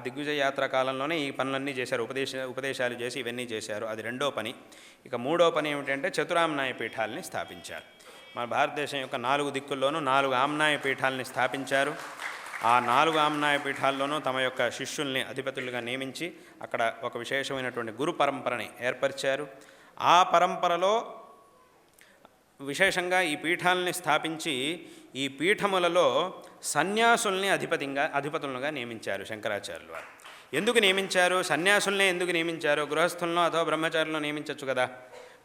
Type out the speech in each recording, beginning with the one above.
దిగ్విజయ యాత్ర కాలంలోనే ఈ పనులన్నీ చేశారు, ఉపదేశాలు చేసి ఇవన్నీ చేశారు. అది రెండో పని. ఇక మూడో పని ఏమిటంటే చతురామ్నాయ పీఠాలని స్థాపించారు. మన భారతదేశం యొక్క 4 దిక్కుల్లోనూ 4 ఆమ్నాయ పీఠాలని స్థాపించారు. ఆ 4 ఆమ్నాయ పీఠాల్లోనూ తమ యొక్క శిష్యుల్ని అధిపతులుగా నియమించి అక్కడ ఒక విశేషమైనటువంటి గురు పరంపరని ఏర్పరిచారు. ఆ పరంపరలో విశేషంగా ఈ పీఠాలని స్థాపించి ఈ పీఠములలో సన్యాసుల్ని అధిపతులుగా నియమించారు శంకరాచార్యులు వారు. ఎందుకు నియమించారు? సన్యాసుల్నే ఎందుకు నియమించారు? గృహస్థులను అథవా బ్రహ్మచారులను నియమించవచ్చు కదా.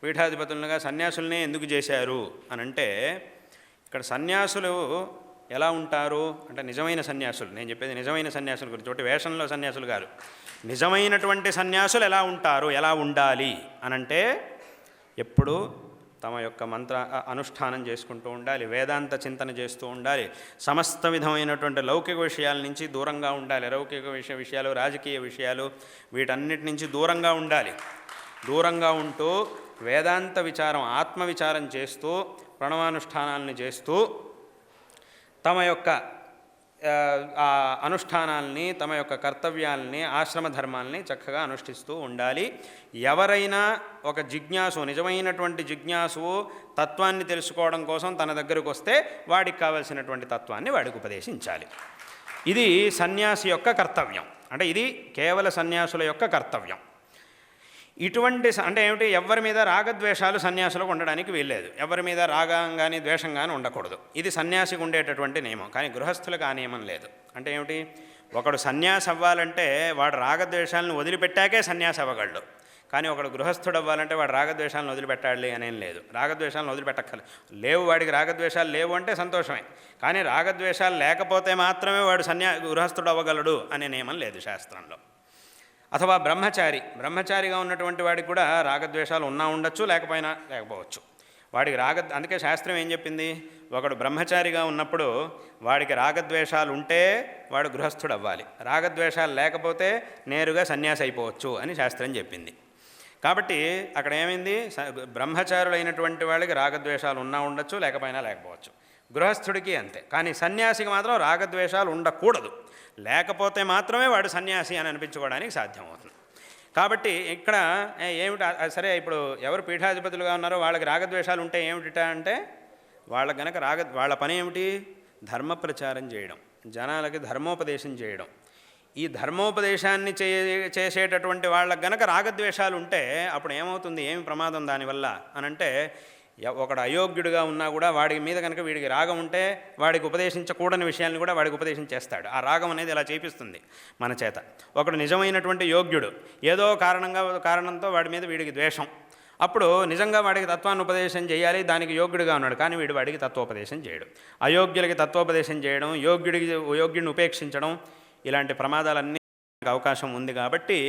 పీఠాధిపతులుగా సన్యాసుల్నే ఎందుకు చేశారు అనంటే, ఇక్కడ సన్యాసులు ఎలా ఉంటారు అంటే నిజమైన సన్యాసులు, నేను చెప్పేది నిజమైన సన్యాసుల గురించి, ఒకటి వేషంలో సన్యాసులు గారు. నిజమైనటువంటి సన్యాసులు ఎలా ఉంటారు, ఎలా ఉండాలి అనంటే, ఎప్పుడూ తమ యొక్క మంత్ర అనుష్ఠానం చేసుకుంటూ ఉండాలి, వేదాంత చింతన చేస్తూ ఉండాలి, సమస్త విధమైనటువంటి లౌకిక విషయాల నుంచి దూరంగా ఉండాలి. లౌకిక విషయాలు, రాజకీయ విషయాలు, వీటన్నిటి నుంచి దూరంగా ఉండాలి. దూరంగా ఉంటూ వేదాంత విచారం, ఆత్మవిచారం చేస్తూ ప్రణవానుష్ఠానాలని చేస్తూ తమ యొక్క అనుష్ఠానాల్ని, తమ యొక్క కర్తవ్యాలని, ఆశ్రమ ధర్మాల్ని చక్కగా అనుష్ఠిస్తూ ఉండాలి. ఎవరైనా ఒక జిజ్ఞాసు, నిజమైనటువంటి జిజ్ఞాసువు తత్వాన్ని తెలుసుకోవడం కోసం తన దగ్గరకు వస్తే వాడికి కావలసినటువంటి తత్వాన్ని వాడికి ఉపదేశించాలి. ఇది సన్యాసి యొక్క కర్తవ్యం. అంటే ఇది కేవల సన్యాసుల యొక్క కర్తవ్యం. ఇటువంటి అంటే ఏమిటి, ఎవరి మీద రాగద్వేషాలు సన్యాసులకు ఉండడానికి వీల్లేదు. ఎవరి మీద రాగం కానీ ద్వేషం కానీ ఉండకూడదు. ఇది సన్యాసికి ఉండేటటువంటి నియమం. కానీ గృహస్థులకు ఆ నియమం లేదు. అంటే ఏమిటి, ఒకడు సన్యాసి అవ్వాలంటే వాడు రాగద్వేషాలను వదిలిపెట్టాకే సన్యాసి అవ్వగలడు. కానీ ఒకడు గృహస్థుడు అవ్వాలంటే వాడు రాగద్వేషాలను వదిలిపెట్టాలి అనేం లేదు. రాగద్వేషాలను వదిలిపెట్టక్కర్లేదు. లేవు, వాడికి రాగద్వేషాలు లేవు అంటే సంతోషమే. కానీ రాగద్వేషాలు లేకపోతే మాత్రమే వాడు గృహస్థుడు అవ్వగలడు అనే నియమం లేదు శాస్త్రంలో. అథవా బ్రహ్మచారిగా ఉన్నటువంటి వాడికి కూడా రాగద్వేషాలు ఉండొచ్చు, లేకపోవచ్చు. వాడికి అందుకే శాస్త్రం ఏం చెప్పింది, ఒకడు బ్రహ్మచారిగా ఉన్నప్పుడు వాడికి రాగద్వేషాలు ఉంటే వాడు గృహస్థుడు అవ్వాలి, రాగద్వేషాలు లేకపోతే నేరుగా సన్యాసి అయిపోవచ్చు అని శాస్త్రం చెప్పింది. కాబట్టి అక్కడ ఏమైంది, బ్రహ్మచారులైనటువంటి వాళ్ళకి రాగద్వేషాలు ఉండొచ్చు, లేకపోవచ్చు. గృహస్థుడికి అంతే. కానీ సన్యాసికి మాత్రం రాగద్వేషాలు ఉండకూడదు. లేకపోతే మాత్రమే వాడు సన్యాసి అని అనిపించుకోవడానికి సాధ్యమవుతుంది. కాబట్టి ఇక్కడ ఏమిటి, సరే ఇప్పుడు ఎవరు పీఠాధిపతులుగా ఉన్నారో వాళ్ళకి రాగద్వేషాలు ఉంటే ఏమిట అంటే, వాళ్ళకి గనక వాళ్ళ పని ఏమిటి, ధర్మ ప్రచారం చేయడం, జనాలకి ధర్మోపదేశం చేయడం. ఈ ధర్మోపదేశాన్ని చేసేటటువంటి వాళ్ళకి గనక రాగద్వేషాలు ఉంటే అప్పుడు ఏమవుతుంది, ఏమి ప్రమాదం దానివల్ల అనంటే, ఒకడు అయోగ్యుడిగా ఉన్నా కూడా వాడి మీద కనుక వీడికి రాగం ఉంటే వాడికి ఉపదేశించకూడని విషయాన్ని కూడా వాడికి ఉపదేశించేస్తాడు. ఆ రాగం అనేది ఇలా చేపిస్తుంది మన చేత. ఒకడు నిజమైనటువంటి యోగ్యుడు, ఏదో కారణంతో వాడి మీద వీడికి ద్వేషం, అప్పుడు నిజంగా వాడికి తత్వాన్ని ఉపదేశం చేయాలి, దానికి యోగ్యుడిగా ఉన్నాడు, కానీ వాడికి తత్వోపదేశం చేయడం, అయోగ్యులకి తత్వోపదేశం చేయడం, యోగ్యుడిని ఉపేక్షించడం, ఇలాంటి ప్రమాదాలన్నీ అవకాశం ఉంది. కాబట్టి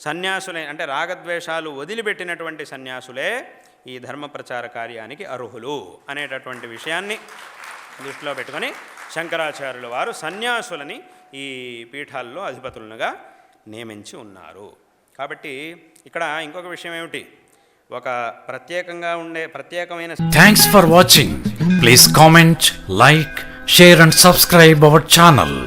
సన్యాసులే అంటే రాగద్వేషాలు వదిలిపెట్టినటువంటి సన్యాసులే ఈ ధర్మ ప్రచార కార్యానికి అర్హులు అనేటటువంటి విషయాన్ని దృష్టిలో పెట్టుకొని శంకరాచార్యుల వారు సన్యాసులని ఈ పీఠాల్లో అధిపతులుగా నియమించి ఉన్నారు. కాబట్టి ఇక్కడ ఇంకొక విషయం ఏమిటి, ఒక ప్రత్యేకమైన thanks for watching. Please comment, like, share and subscribe our channel.